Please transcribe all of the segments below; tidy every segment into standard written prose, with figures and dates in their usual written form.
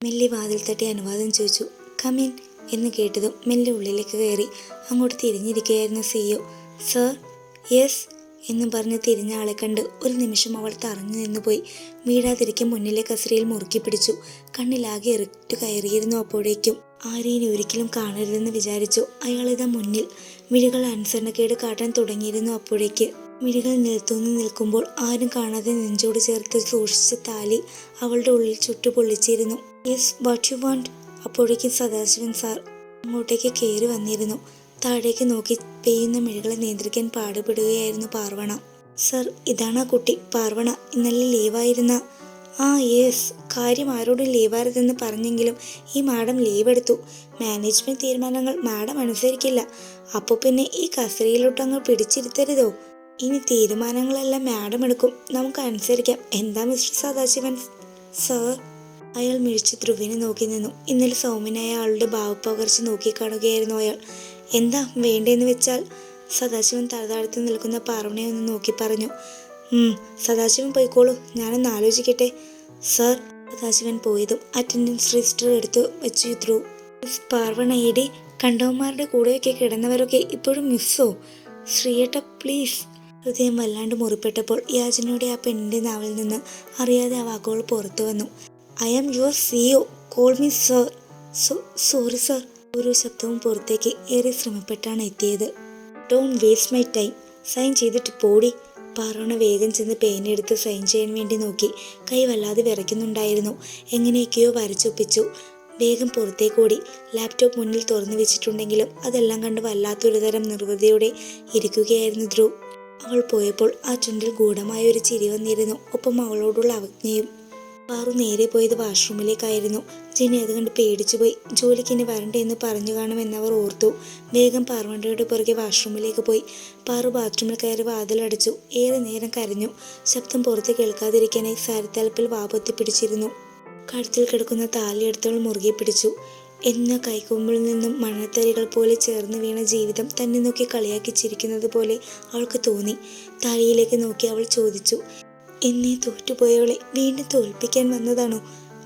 മെല്ലെ വാതിൽ തട്ടി അനുവാദം ചോദിച്ചു. കമിൻ എന്ന് കേട്ടതും മെല്ലെ ഉള്ളിലേക്ക് കയറി. അങ്ങോട്ട് തിരിഞ്ഞിരിക്കുകയായിരുന്നു സിഇഒ. സർ. യെസ് എന്നും പറഞ്ഞ് തിരിഞ്ഞ ആളെ കണ്ട് ഒരു നിമിഷം അവൾ തറഞ്ഞു നിന്നുപോയി. വീഴാതിരിക്കും മുന്നിലെ കസരയിൽ മുറുക്കി പിടിച്ചു. കണ്ണിലാകെ ഇറിറ്റു കയറിയിരുന്നു. അപ്പോഴേക്കും ആരെയും ഒരിക്കലും കാണരുതെന്ന് വിചാരിച്ചു. അയാളിതാ മുന്നിൽ. മിഴികൾ അനുസരണക്കേട് കാട്ടാൻ തുടങ്ങിയിരുന്നു. അപ്പോഴേക്ക് മിഴികൾ നിലത്തൂന്ന് നിൽക്കുമ്പോൾ ആരും കാണാതെ നെഞ്ചോട് ചേർത്ത് സൂക്ഷിച്ച താലി അവളുടെ ഉള്ളിൽ ചുട്ടുപൊള്ളിച്ചിരുന്നു. Yes, what you want? അപ്പോഴേക്കും സദാശിവൻ സാർ അങ്ങോട്ടേക്ക് കയറി വന്നിരുന്നു. താഴേക്ക് നോക്കി പെയ്യുന്ന മിഴികളെ നിയന്ത്രിക്കാൻ പാടുപെടുകയായിരുന്നു പാർവണ. സർ, ഇതാണ് ആ കുട്ടി പാർവണ. ഇന്നലെ ലീവായിരുന്ന. ആ യെസ്, കാര്യം ആരോടും ലീവായിരുതെന്ന് പറഞ്ഞെങ്കിലും ഈ മാഡം ലീവ് എടുത്തു. മാനേജ്മെന്റ് തീരുമാനങ്ങൾ മാഡം അനുസരിക്കില്ല. അപ്പോൾ പിന്നെ ഈ കസേരയിലോട്ടങ്ങ് പിടിച്ചിരുത്തരുതോ? ഇനി തീരുമാനങ്ങളെല്ലാം മാഡം എടുക്കും, നമുക്ക് അനുസരിക്കാം. എന്താ മിസ്റ്റർ സദാശിവൻ സർ? അയാൾ മിഴിച്ച് ധ്രുവിനെ നോക്കി നിന്നു. ഇന്നലെ സൗമ്യനായ ആളുടെ ഭാവപ്പകർച്ച നോക്കിക്കാണുകയായിരുന്നു അയാൾ. എന്താ വേണ്ടെന്ന് വെച്ചാൽ? സദാശിവൻ തലതാഴ്ത്തി നിൽക്കുന്ന പാർവണയെ ഒന്ന് നോക്കി പറഞ്ഞു. സദാശിവൻ പോയിക്കോളൂ, ഞാനൊന്ന് ആലോചിക്കട്ടെ. സർ. സദാശിവൻ പോയതും അറ്റൻഡൻസ് രജിസ്റ്റർ എടുത്തു വെച്ചു ധ്രുവ്. മിസ് പാർവണയുടെ കണ്ടവന്മാരുടെ കൂടെയൊക്കെ കിടന്നവരൊക്കെ ഇപ്പോഴും മിസ്സോ? ശ്രീയേട്ട പ്ലീസ്. ഹൃദയം വല്ലാണ്ട് മുറിപ്പെട്ടപ്പോൾ യാചനയുടെ ആ പെണ്ണിന്റെ നാവിൽ നിന്ന് അറിയാതെ ആ വാക്കുകൾ പുറത്തു വന്നു. I am your CEO, call me sir. Sorry sir. ഓരോ ശബ്ദവും പുറത്തേക്ക് ഏറെ ശ്രമപ്പെട്ടാണ് എത്തിയത്. Don't waste my time. Sign ചെയ്തിട്ട് പോടി. പാർവണ വേഗം ചെന്ന് പേനെടുത്ത് സൈൻ ചെയ്യാൻ വേണ്ടി നോക്കി. കൈ വല്ലാതെ വിറയ്ക്കുന്നുണ്ടായിരുന്നു. എങ്ങനെയൊക്കെയോ വരച്ചൊപ്പിച്ചു. വേഗം പുറത്തേക്കോടി. ലാപ്ടോപ്പ് മുന്നിൽ തുറന്നു വെച്ചിട്ടുണ്ടെങ്കിലും അതെല്ലാം കണ്ട് വല്ലാത്തൊരു തരം നിർവൃതിയോടെ ഇരിക്കുകയായിരുന്നു ധ്രുവ്. അവൾ പോയപ്പോൾ ആ ചുണ്ടിൽ ഗൂഢമായ ഒരു ചിരി വന്നിരുന്നു. ഒപ്പം അവളോടുള്ള അവജ്ഞയും. പാറു നേരെ പോയത് വാഷ്റൂമിലേക്കായിരുന്നു. ജിനി അത് കണ്ട് പേടിച്ചുപോയി. ജോലിക്ക് ഇനി വരണ്ടെന്ന് പറഞ്ഞു കാണുമെന്നവർ ഓർത്തു. വേഗം പാർവണ്ടയുടെ പുറകെ വാഷ്റൂമിലേക്ക് പോയി. പാറു ബാത്റൂമിൽ കയറി വാതിലടച്ചു. ഏറെ നേരം കരഞ്ഞു. ശബ്ദം പുറത്ത് കേൾക്കാതിരിക്കാനായി സാരിത്തലപ്പിൽ വാപൊത്തി പിടിച്ചിരുന്നു. കഴുത്തിൽ കിടക്കുന്ന താലിയെടുത്തവൾ മുറുകെ പിടിച്ചു. എന്ന കൈക്കൊമ്പിൽ നിന്നും മണത്തരികൾ പോലെ ചേർന്ന് വീണ ജീവിതം തന്നെ നോക്കി കളിയാക്കി ചിരിക്കുന്നത് പോലെ അവൾക്ക് തോന്നി. താലിയിലേക്ക് നോക്കി അവൾ ചോദിച്ചു, എന്നെ തോറ്റുപോയവളെ വീണ്ടും തോൽപ്പിക്കാൻ വന്നതാണോ?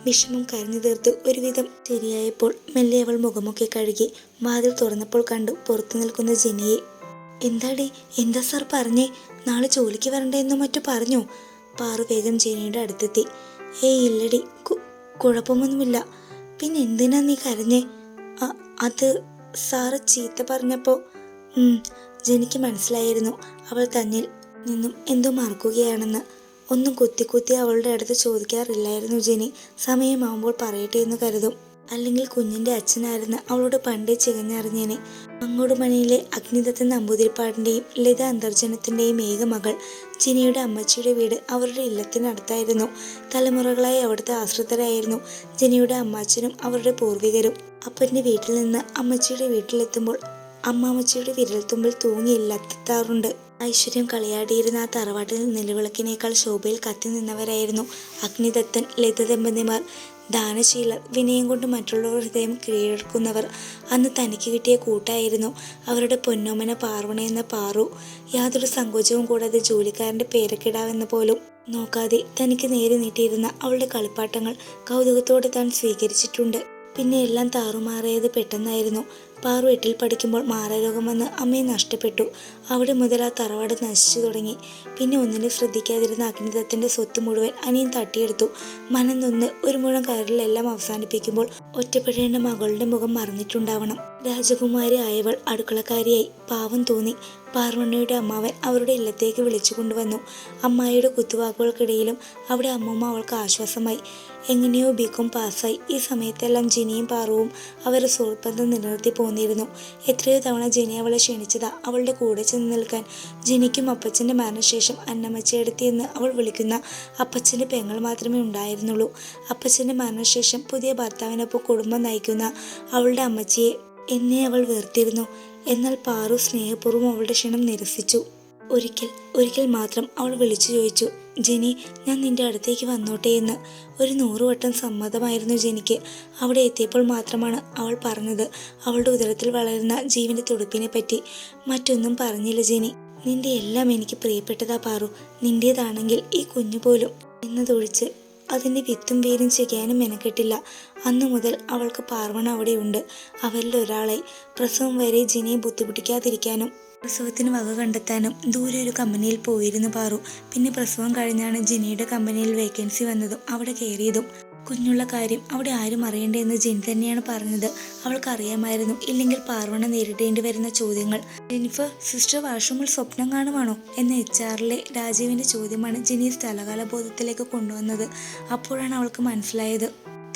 വിഷമം കരഞ്ഞു തീർത്ത് ഒരുവിധം ശരിയായപ്പോൾ മെല്ലെ അവൾ മുഖമൊക്കെ കഴുകി. വാതിൽ തുറന്നപ്പോൾ കണ്ടു പുറത്തു നിൽക്കുന്ന ജിനിയെ. എന്താടി, എന്താ സാർ പറഞ്ഞേ? നാളെ ജോലിക്ക് വരണ്ടെന്നോ മറ്റോ പറഞ്ഞോ? പാറു വേഗം ജിനിയുടെ അടുത്തെത്തി. ഏയ് ഇല്ലടി, കുഴപ്പമൊന്നുമില്ല. പിന്നെ എന്തിനാ നീ കരഞ്ഞേ? അത് സാറ് ചീത്ത പറഞ്ഞപ്പോ. ജനിക്ക് മനസ്സിലായിരുന്നു അവൾ തന്നിൽ നിന്നും എന്തോ മറക്കുകയാണെന്ന്. ഒന്നും കുത്തി അവളുടെ അടുത്ത് ചോദിക്കാറില്ലായിരുന്നു ജനി. സമയമാകുമ്പോൾ പറയട്ടെ എന്ന് കരുതും. അല്ലെങ്കിൽ കുഞ്ഞിന്റെ അച്ഛനായിരുന്ന അവളോട് പണ്ടേ ചികഞ്ഞറിഞ്ഞേനെ. മങ്ങോടുമണിയിലെ അഗ്നിദത്തൻ നമ്പൂതിരിപ്പാടിന്റെയും ലത അന്തർജനത്തിന്റെയും ഏക മകൾ. ജിനിയുടെ അമ്മച്ചിയുടെ വീട് അവരുടെ ഇല്ലത്തിനടുത്തായിരുന്നു. തലമുറകളായി അവിടുത്തെ ആശ്രിതരായിരുന്നു ജിനിയുടെ അമ്മാച്ചനും അവരുടെ പൂർവികരും. അപ്പന്റെ വീട്ടിൽ നിന്ന് അമ്മച്ചിയുടെ വീട്ടിലെത്തുമ്പോൾ അമ്മാമ്മച്ചിയുടെ വിരൽത്തുമ്പിൽ തൂങ്ങിയില്ലെത്താറുണ്ട്. ഐശ്വര്യം കളിയാടിയിരുന്ന ആ തറവാട്ടിൽ നിലവിളക്കിനേക്കാൾ ശോഭയിൽ കത്തി നിന്നവരായിരുന്നു അഗ്നിദത്തൻ, ലത ദമ്പതിമാർ. ദാനശീലർ, വിനയം കൊണ്ട് മറ്റുള്ളവർ ഹൃദയം കീഴടക്കുന്നവർ. അന്ന് തനിക്ക് കിട്ടിയ കൂട്ടായിരുന്നു അവരുടെ പൊന്നോമന പാർവണ എന്ന പാറു. യാതൊരു സങ്കോചവും കൂടാതെ ജോലിക്കാരന്റെ പേരക്കിടാവെന്ന് പോലും നോക്കാതെ തനിക്ക് നേരെ നീട്ടിയിരുന്ന അവളുടെ കളിപ്പാട്ടങ്ങൾ കൗതുകത്തോടെ താൻ സ്വീകരിച്ചിട്ടുണ്ട്. പിന്നെ എല്ലാം താറുമാറിയത് പെട്ടെന്നായിരുന്നു. പാറു 8ൽ പഠിക്കുമ്പോൾ മാറാരോഗം വന്ന് അമ്മയെ നഷ്ടപ്പെട്ടു. അവിടെ മുതൽ ആ തറവാട് നശിച്ചു തുടങ്ങി. പിന്നെ ഒന്നിനെ ശ്രദ്ധിക്കാതിരുന്ന അഗ്നിദത്തന്റെ സ്വത്ത് മുഴുവൻ അനിയൻ തട്ടിയെടുത്തു. മനം നൊന്ന് ഒരു മുഴം കയറിലെല്ലാം അവസാനിപ്പിക്കുമ്പോൾ ഒറ്റപ്പെടേണ്ട മകളുടെ മുഖം മറന്നിട്ടുണ്ടാവണം. രാജകുമാരി ആയവൾ അടുക്കളക്കാരിയായി. പാവം തോന്നി. പാർവണ്ണയുടെ അമ്മാവൻ അവരുടെ ഇല്ലത്തേക്ക് വിളിച്ചു കൊണ്ടുവന്നു. അമ്മായിയുടെ കുത്തുവാക്കുകൾക്കിടയിലും അവിടെ അമ്മൂമ്മ അവൾക്ക് ആശ്വാസമായി. എങ്ങനെയോ ബികോം പാസ്സായി. ഈ സമയത്തെല്ലാം ജിനിയും പാറുവും അവരുടെ സുഹൃത്ബന്ധം നിലനിർത്തി പോന്നിരുന്നു. എത്രയോ തവണ ജിനി അവളെ ക്ഷണിച്ചതാ അവളുടെ കൂടെ ചെന്ന് നിൽക്കാൻ. ജിനിക്കും അപ്പച്ചൻ്റെ മരണശേഷം അന്നമ്മച്ചയെടുത്തി എന്ന് അവൾ വിളിക്കുന്ന അപ്പച്ചൻ്റെ പെങ്ങൾ മാത്രമേ ഉണ്ടായിരുന്നുള്ളൂ. അപ്പച്ചൻ്റെ മരണശേഷം പുതിയ ഭർത്താവിനൊപ്പം കുടുംബം നയിക്കുന്ന അവളുടെ അമ്മച്ചിയെ എന്നെ അവൾ വെറുത്തിരുന്നു. എന്നാൽ പാറു സ്നേഹപൂർവ്വം അവളുടെ ക്ഷണം നിരസിച്ചു. ഒരിക്കൽ മാത്രം അവൾ വിളിച്ചു ചോദിച്ചു, ജെനി, ഞാൻ നിന്റെ അടുത്തേക്ക് വന്നോട്ടെ എന്ന്. 100 വട്ടം സമ്മതമായിരുന്നു ജെനിക്ക്. അവിടെ എത്തിയപ്പോൾ മാത്രമാണ് അവൾ പറഞ്ഞത് അവളുടെ ഉദരത്തിൽ വളരുന്ന ജീവന്റെ തുടിപ്പിനെ പറ്റി. മറ്റൊന്നും പറഞ്ഞില്ല ജെനി. നിന്റെ എല്ലാം എനിക്ക് പ്രിയപ്പെട്ടതാ പാറു, നിന്റേതാണെങ്കിൽ ഈ കുഞ്ഞു പോലും എന്നതൊഴിച്ച്. അതിൻ്റെ വിത്തും വേരും ചെയ്യാനും മെനക്കെട്ടില്ല. അന്നു മുതൽ അവൾക്ക് പാർവണ അവിടെയുണ്ട്. അവരിൽ ഒരാളെ. പ്രസവം വരെ ജിനിയെ ബുദ്ധിമുട്ടിക്കാതിരിക്കാനും പ്രസവത്തിന് വക കണ്ടെത്താനും ദൂരെ ഒരു കമ്പനിയിൽ പോയിരുന്നു പാറു. പിന്നെ പ്രസവം കഴിഞ്ഞാണ് ജിനിയുടെ കമ്പനിയിൽ വേക്കൻസി വന്നതും അവിടെ കയറിയതും. കുഞ്ഞുള്ള കാര്യം അവിടെ ആരും അറിയണ്ടെന്ന് ജിനി തന്നെയാണ് പറഞ്ഞത്. അവൾക്കറിയാമായിരുന്നു ഇല്ലെങ്കിൽ പാർവണ നേരിടേണ്ടി വരുന്ന ചോദ്യങ്ങൾ. ജെനിഫർ സിസ്റ്റർ വാഷ്റൂമിൽ സ്വപ്നം കാണുവാണോ എന്ന HR-ലെ രാജീവിന്റെ ചോദ്യമാണ് ജിനിയെ സ്ഥലകാല ബോധത്തിലേക്ക് കൊണ്ടുവന്നത്. അപ്പോഴാണ് അവൾക്ക് മനസ്സിലായത്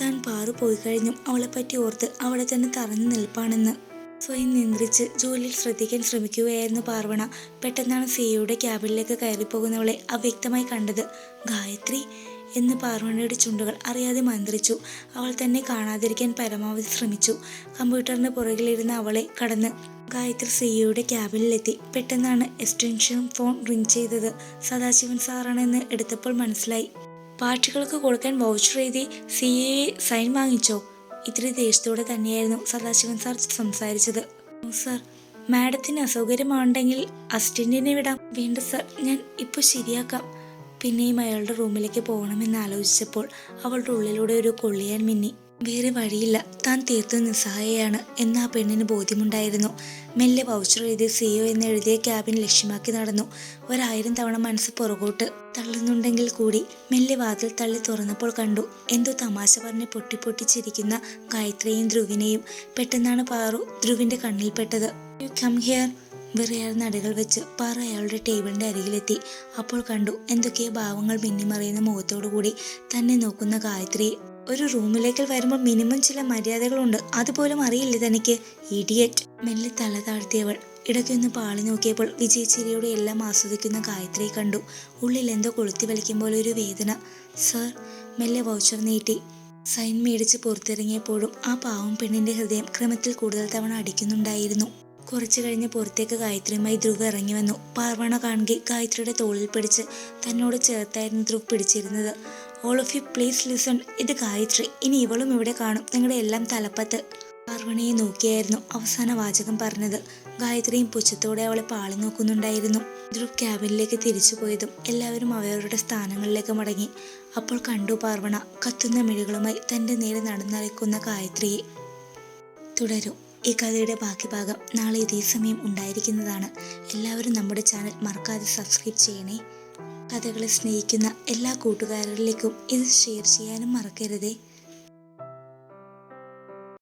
താൻ പാറു പോയി കഴിഞ്ഞും അവളെപ്പറ്റി ഓർത്ത് അവിടെ തന്നെ തറഞ്ഞു നിൽപ്പാണെന്ന്. സ്വയം നിയന്ത്രിച്ച് ജോലിയിൽ ശ്രദ്ധിക്കാൻ ശ്രമിക്കുകയായിരുന്നു പാർവണ. പെട്ടെന്നാണ് സിയുടെ ക്യാബിനിലേക്ക് കയറിപ്പോകുന്നവളെ അവ്യക്തമായി കണ്ടത്. ഗായത്രി എന്ന് പാർവണയുടെ ചുണ്ടുകൾ അറിയാതെ മന്ത്രിച്ചു. അവൾ തന്നെ കാണാതിരിക്കാൻ പരമാവധി ശ്രമിച്ചു. കമ്പ്യൂട്ടറിന് പുറകിലിരുന്ന അവളെ കടന്ന് ഗായത്രി സിയുടെ ക്യാബിനിലെത്തി. പെട്ടെന്നാണ് എക്സ്റ്റൻഷൻ ഫോൺ റിംഗ് ചെയ്തത്. സദാശിവൻ സാറാണെന്ന് എടുത്തപ്പോൾ മനസ്സിലായി. പാർട്ടികൾക്ക് കൊടുക്കാൻ വൗച്ചർ എഴുതി CA സൈൻ വാങ്ങിച്ചോ? ഇത്തിരി ദേഷ്യത്തോടെ തന്നെയായിരുന്നു സദാശിവൻ സാർ സംസാരിച്ചത്. സാർ, മാഡത്തിന് അസൗകര്യമാണെങ്കിൽ അസിസ്റ്റന്റിനെ വിടാം. വേണ്ട സാർ, ഞാൻ ഇപ്പോൾ ശരിയാക്കാം. പിന്നെയും അയാളുടെ റൂമിലേക്ക് പോകണമെന്ന് ആലോചിച്ചപ്പോൾ അവളുടെ ഉള്ളിലൂടെ ഒരു കൊള്ളിയാൻ മിന്നി. വേറെ വഴിയില്ല, താൻ തീർത്തും നിസ്സഹായയാണ് എന്ന് ആ പെണ്ണിന് ബോധ്യമുണ്ടായിരുന്നു. മെല്ലെ വൗച്ചർ എഴുതി CEO എന്ന് എഴുതിയ ക്യാബിൻ ലക്ഷ്യമാക്കി നടന്നു. 1000 തവണ മനസ്സ് പുറകോട്ട് തള്ളുന്നുണ്ടെങ്കിൽ കൂടി മെല്ലെ വാതിൽ തള്ളി തുറന്നപ്പോൾ കണ്ടു എന്തോ തമാശ പറഞ്ഞ് പൊട്ടിച്ചിരിക്കുന്ന ഗായത്രിയെയും ധ്രുവിനെയും. പെട്ടെന്നാണ് പാറു ധ്രുവിന്റെ കണ്ണിൽപ്പെട്ടത്. You come here. വിറയാർന്ന അടികൾ വെച്ച് പാറ അയാളുടെ ടേബിളിന്റെ അരികിലെത്തി. അപ്പോൾ കണ്ടു എന്തൊക്കെയോ ഭാവങ്ങൾ മിന്നിമറിയുന്ന മുഖത്തോടു കൂടി തന്നെ നോക്കുന്ന ഗായത്രിയെ. ഒരു റൂമിലേക്ക് വരുമ്പോൾ മിനിമം ചില മര്യാദകളുണ്ട്, അതുപോലും അറിയില്ലേ തനിക്ക്? ഇഡിയറ്റ്. മെല്ലെ തല താഴ്ത്തിയവൾ ഇടയ്ക്കൊന്ന് പാളി നോക്കിയപ്പോൾ വിജയച്ചിരിയോടെ എല്ലാം ആസ്വദിക്കുന്ന ഗായത്രിയെ കണ്ടു. ഉള്ളിൽ എന്തോ കൊളുത്തി വലിക്കും പോലെ ഒരു വേദന. സർ, മെല്ലെ വൗച്ചർ നീട്ടി. സൈൻ മേടിച്ച് പുറത്തിറങ്ങിയപ്പോഴും ആ പാവം പെണ്ണിന്റെ ഹൃദയം ക്രമത്തിൽ കൂടുതൽ തവണ അടിക്കുന്നുണ്ടായിരുന്നു. കുറച്ചു കഴിഞ്ഞ് പുറത്തേക്ക് ഗായത്രിയുമായി ധ്രുവ് ഇറങ്ങി വന്നു. പാർവണ കാണുകെ ഗായത്രിയുടെ തോളിൽ പിടിച്ച് തന്നോട് ചേർത്തായിരുന്നു ധ്രുവ് പിടിച്ചിരുന്നത്. All of you please listen. ഇത് ഗായത്രി. ഇനി ഇവളും ഇവിടെ കാണും. നിങ്ങളുടെ എല്ലാം തലപ്പത്ത്. പാർവണയെ നോക്കിയായിരുന്നു അവസാന വാചകം പറഞ്ഞത്. ഗായത്രിയും പുച്ഛത്തോടെ അവളെ പാളി നോക്കുന്നുണ്ടായിരുന്നു. ധ്രുവ് ക്യാബിനിലേക്ക് തിരിച്ചു പോയതും എല്ലാവരും അവരവരുടെ സ്ഥാനങ്ങളിലേക്ക് മടങ്ങി. അപ്പോൾ കണ്ടു പാർവണ കത്തുന്ന മിഴികളുമായി തൻ്റെ നേരെ നടന്നറിക്കുന്ന ഗായത്രിയെ. തുടരും. ഈ കഥയുടെ ബാക്കി ഭാഗം നാളെ ഇതേ സമയം ഉണ്ടായിരിക്കുന്നതാണ്. എല്ലാവരും നമ്മുടെ ചാനൽ മറക്കാതെ സബ്സ്ക്രൈബ് ചെയ്യണേ. കഥകളെ സ്നേഹിക്കുന്ന എല്ലാ കൂട്ടുകാരിലേക്കും ഇത് ഷെയർ ചെയ്യാനും മറക്കരുതേ.